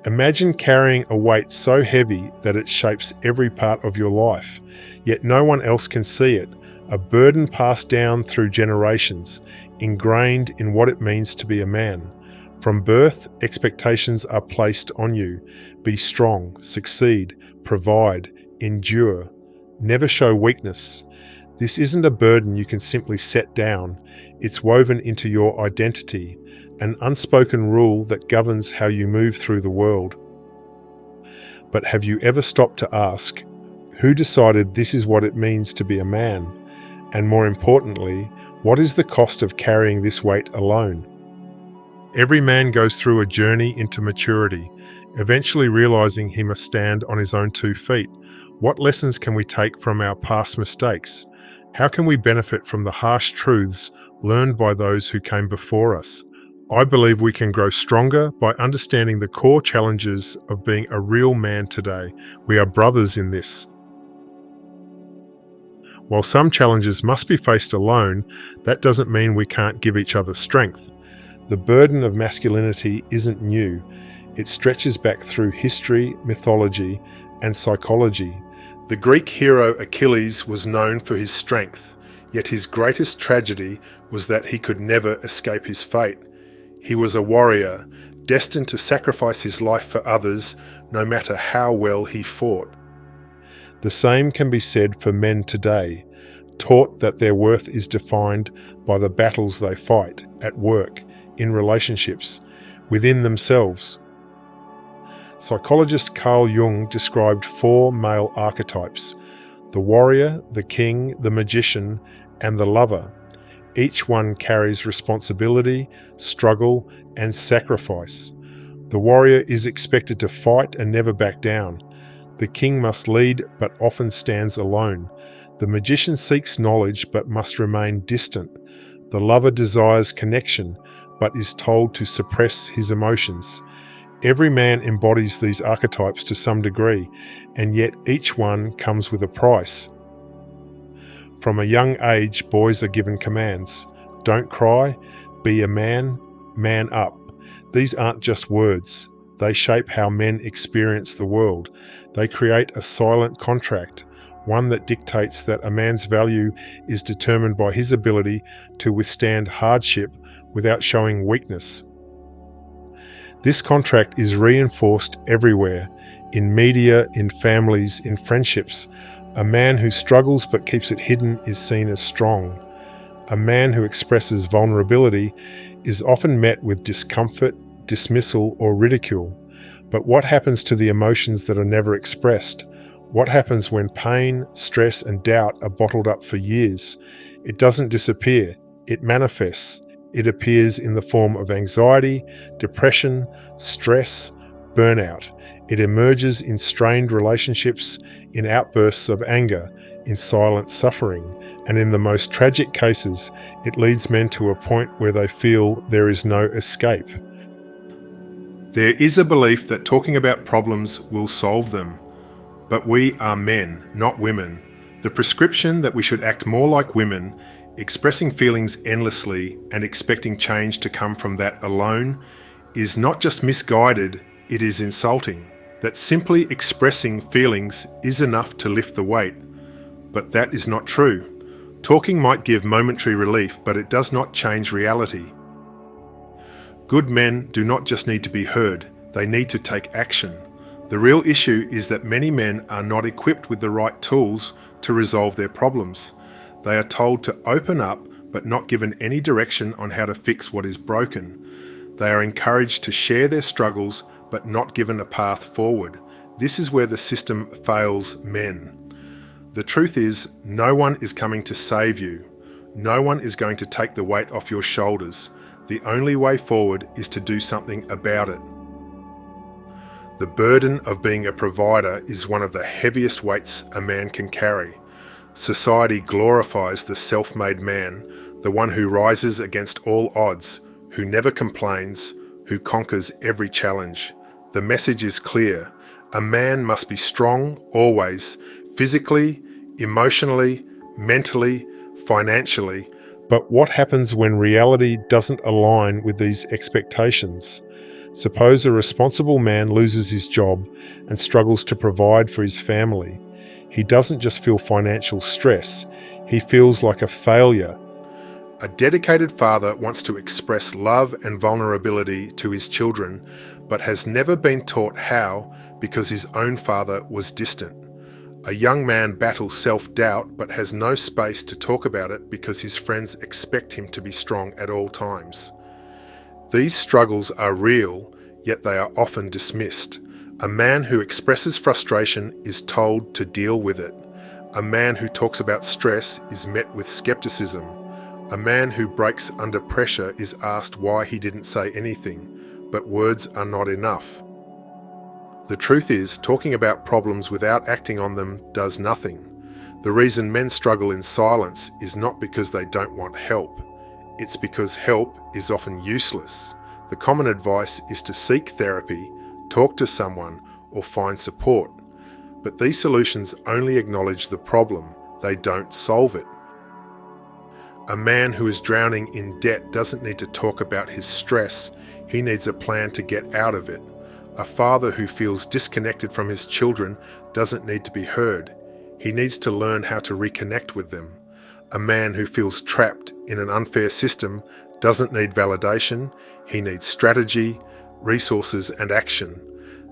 Imagine carrying a weight so heavy that it shapes every part of your life, yet no one else can see it, a burden passed down through generations, ingrained in what it means to be a man. From birth, expectations are placed on you. Be strong, succeed, provide, endure. Never show weakness. This isn't a burden you can simply set down. It's woven into your identity, an unspoken rule that governs how you move through the world. But have you ever stopped to ask, who decided this is what it means to be a man? And more importantly, what is the cost of carrying this weight alone? Every man goes through a journey into maturity, eventually realizing he must stand on his own 2 feet. What lessons can we take from our past mistakes? How can we benefit from the harsh truths learned by those who came before us? I believe we can grow stronger by understanding the core challenges of being a real man today. We are brothers in this. While some challenges must be faced alone, that doesn't mean we can't give each other strength. The burden of masculinity isn't new. It stretches back through history, mythology, and psychology. The Greek hero Achilles was known for his strength, yet his greatest tragedy was that he could never escape his fate. He was a warrior, destined to sacrifice his life for others, no matter how well he fought. The same can be said for men today, taught that their worth is defined by the battles they fight, at work, in relationships, within themselves. Psychologist Carl Jung described 4 male archetypes: the warrior, the king, the magician, and the lover. Each one carries responsibility, struggle, and sacrifice. The warrior is expected to fight and never back down. The king must lead but often stands alone. The magician seeks knowledge but must remain distant. The lover desires connection but is told to suppress his emotions. Every man embodies these archetypes to some degree, and yet each one comes with a price. From a young age, boys are given commands. Don't cry, be a man, man up. These aren't just words. They shape how men experience the world. They create a silent contract, one that dictates that a man's value is determined by his ability to withstand hardship without showing weakness. This contract is reinforced everywhere, in media, in families, in friendships. A man who struggles but keeps it hidden is seen as strong. A man who expresses vulnerability is often met with discomfort, dismissal, or ridicule. But what happens to the emotions that are never expressed? What happens when pain, stress, and doubt are bottled up for years? It doesn't disappear. It manifests. It appears in the form of anxiety, depression, stress, burnout. It emerges in strained relationships, in outbursts of anger, in silent suffering, and in the most tragic cases, it leads men to a point where they feel there is no escape. There is a belief that talking about problems will solve them. But we are men, not women. The prescription that we should act more like women, expressing feelings endlessly and expecting change to come from that alone, is not just misguided, it is insulting. That simply expressing feelings is enough to lift the weight. But that is not true. Talking might give momentary relief, but it does not change reality. Good men do not just need to be heard, they need to take action. The real issue is that many men are not equipped with the right tools to resolve their problems. They are told to open up, but not given any direction on how to fix what is broken. They are encouraged to share their struggles, but not given a path forward. This is where the system fails men. The truth is, no one is coming to save you. No one is going to take the weight off your shoulders. The only way forward is to do something about it. The burden of being a provider is one of the heaviest weights a man can carry. Society glorifies the self-made man, the one who rises against all odds, who never complains, who conquers every challenge. The message is clear. A man must be strong always, physically, emotionally, mentally, financially. But what happens when reality doesn't align with these expectations? Suppose a responsible man loses his job and struggles to provide for his family. He doesn't just feel financial stress, he feels like a failure. A dedicated father wants to express love and vulnerability to his children, but has never been taught how because his own father was distant. A young man battles self-doubt but has no space to talk about it because his friends expect him to be strong at all times. These struggles are real, yet they are often dismissed. A man who expresses frustration is told to deal with it. A man who talks about stress is met with skepticism. A man who breaks under pressure is asked why he didn't say anything, but words are not enough. The truth is, talking about problems without acting on them does nothing. The reason men struggle in silence is not because they don't want help. It's because help is often useless. The common advice is to seek therapy, talk to someone, or find support. But these solutions only acknowledge the problem, they don't solve it. A man who is drowning in debt doesn't need to talk about his stress, he needs a plan to get out of it. A father who feels disconnected from his children doesn't need to be heard, he needs to learn how to reconnect with them. A man who feels trapped in an unfair system doesn't need validation, he needs strategy, resources and action.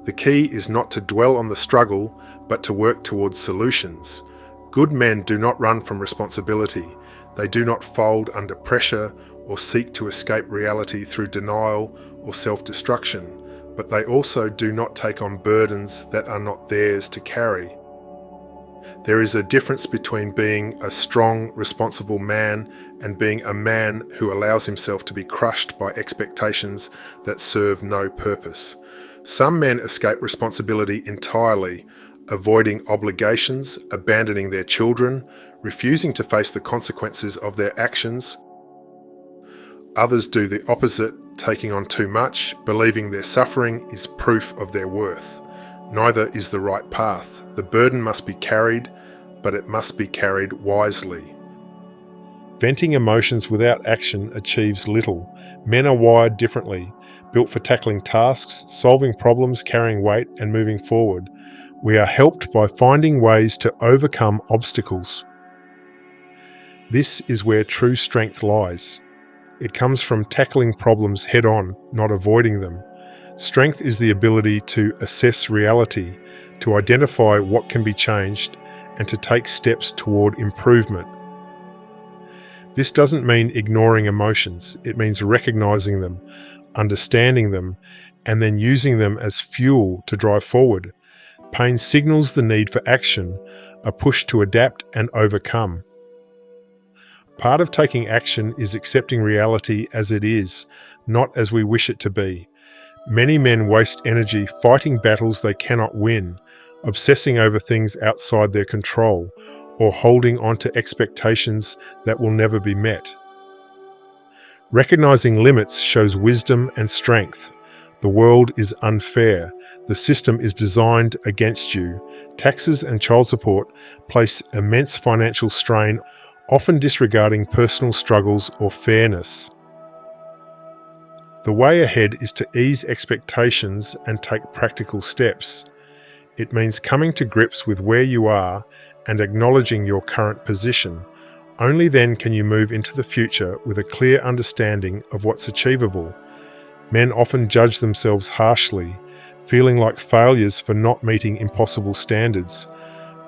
The key is not to dwell on the struggle, but to work towards solutions. Good men do not run from responsibility. They do not fold under pressure or seek to escape reality through denial or self-destruction, but they also do not take on burdens that are not theirs to carry. There is a difference between being a strong, responsible man and being a man who allows himself to be crushed by expectations that serve no purpose. Some men escape responsibility entirely, avoiding obligations, abandoning their children, refusing to face the consequences of their actions. Others do the opposite, taking on too much, believing their suffering is proof of their worth. Neither is the right path. The burden must be carried, but it must be carried wisely. Venting emotions without action achieves little. Men are wired differently, built for tackling tasks, solving problems, carrying weight, and moving forward. We are helped by finding ways to overcome obstacles. This is where true strength lies. It comes from tackling problems head-on, not avoiding them. Strength is the ability to assess reality, to identify what can be changed, and to take steps toward improvement. This doesn't mean ignoring emotions. It means recognizing them, understanding them, and then using them as fuel to drive forward. Pain signals the need for action, a push to adapt and overcome. Part of taking action is accepting reality as it is, not as we wish it to be. Many men waste energy fighting battles they cannot win, obsessing over things outside their control, or holding on to expectations that will never be met. Recognizing limits shows wisdom and strength. The world is unfair. The system is designed against you. Taxes and child support place immense financial strain, often disregarding personal struggles or fairness. The way ahead is to ease expectations and take practical steps. It means coming to grips with where you are and acknowledging your current position. Only then can you move into the future with a clear understanding of what's achievable. Men often judge themselves harshly, feeling like failures for not meeting impossible standards.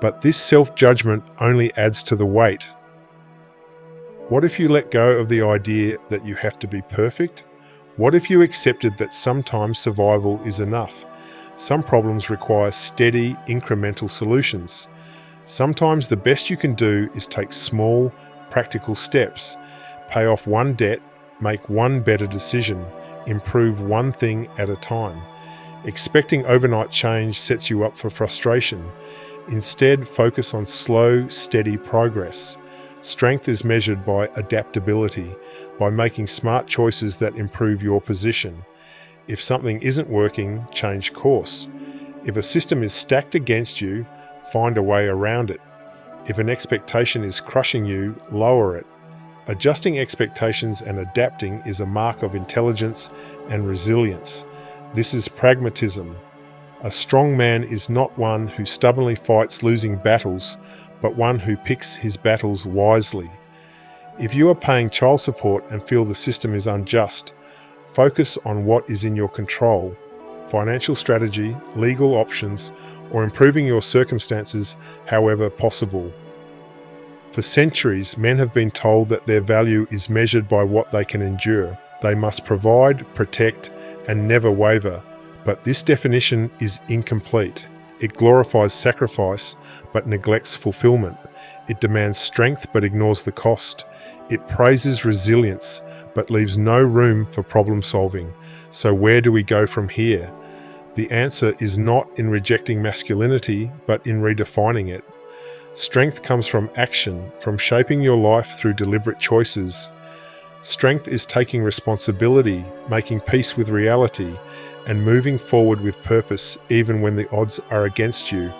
But this self-judgment only adds to the weight. What if you let go of the idea that you have to be perfect? What if you accepted that sometimes survival is enough? Some problems require steady, incremental solutions. Sometimes the best you can do is take small, practical steps, pay off one debt, make one better decision, improve one thing at a time. Expecting overnight change sets you up for frustration. Instead, focus on slow, steady progress. Strength is measured by adaptability, by making smart choices that improve your position. If something isn't working, change course. If a system is stacked against you, find a way around it. If an expectation is crushing you, lower it. Adjusting expectations and adapting is a mark of intelligence and resilience. This is pragmatism. A strong man is not one who stubbornly fights losing battles, but one who picks his battles wisely. If you are paying child support and feel the system is unjust, focus on what is in your control: financial strategy, legal options, or improving your circumstances however possible. For centuries, men have been told that their value is measured by what they can endure. They must provide, protect, and never waver. But this definition is incomplete. It glorifies sacrifice, but neglects fulfillment. It demands strength, but ignores the cost. It praises resilience, but leaves no room for problem solving. So where do we go from here? The answer is not in rejecting masculinity, but in redefining it. Strength comes from action, from shaping your life through deliberate choices. Strength is taking responsibility, making peace with reality, and moving forward with purpose even when the odds are against you.